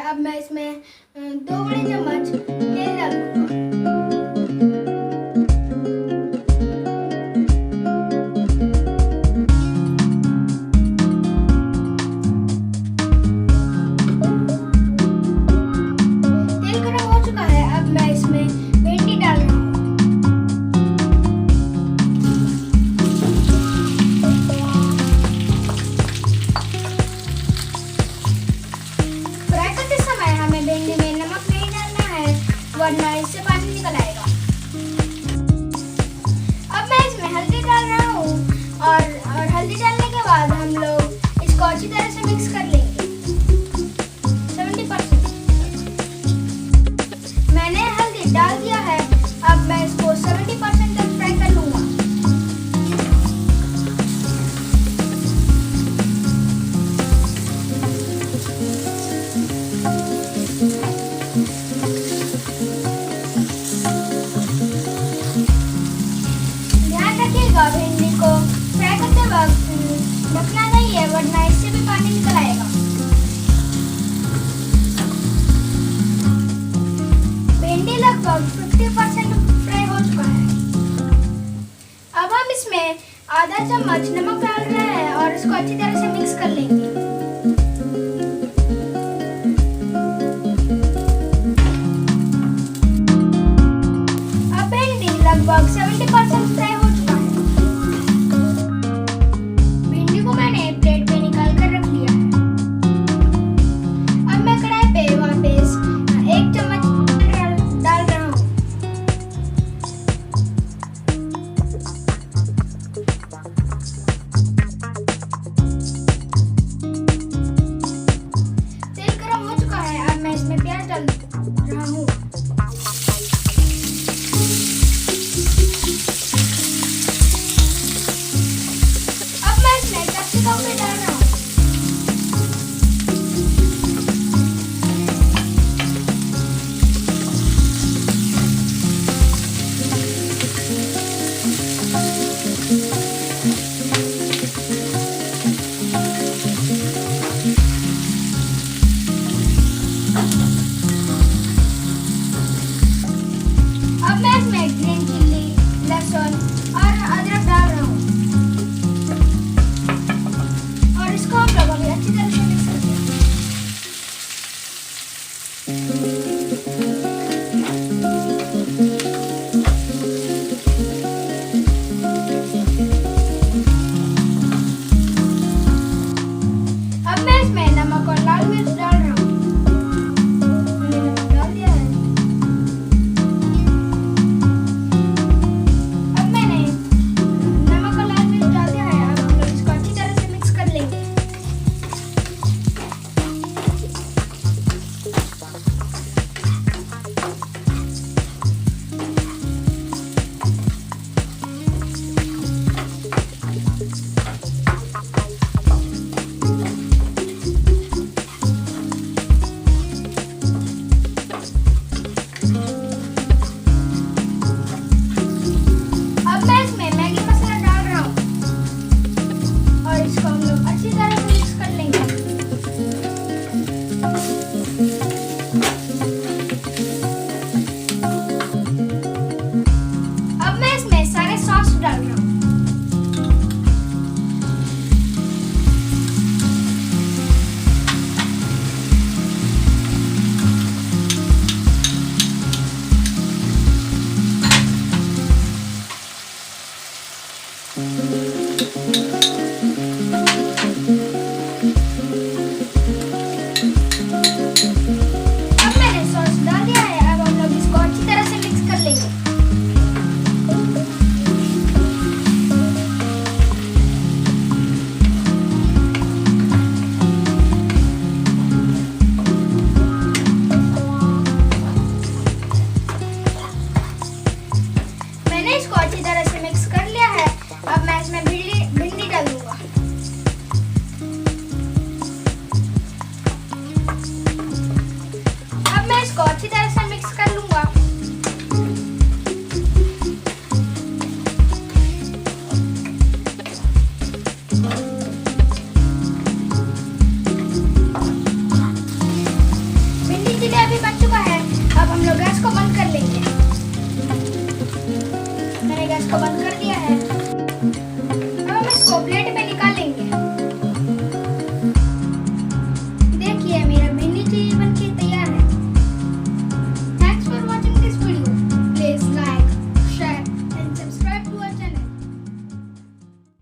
अब मैं इसमें 2 बड़े चम्मच तेल डाल दूंगा। तेल गरम हो चुका है, अब मैं इसमें भिंडी डाल रहा हूँ। भिंडी में नमक नहीं डालना है, वरना इससे पानी निकल आएगा। अब मैं इसमें हल्दी डाल रहा हूँ और हल्दी डालने के बाद हम लोग इसको अच्छी तरह से मिक्स कर लेंगे। 70% मैंने हल्दी डाल दिया है, अब मैं इसको 70% तक फ्राई कर लूँगा। भिंडी को फ्राई करते वक्त ढकना नहीं है, वरना इससे भी पानी निकल आएगा। भिंडी लगभग 50% फ्राई हो चुका है। अब हम इसमें आधा चम्मच नमक डाल रहे हैं और इसको अच्छी तरह से मिक्स कर लेंगे। अब भिंडी लगभग 70% फ्राई हो चुका है। तेल गरम हो चुका है, अब मैं इसमें प्याज डाल दूंगा।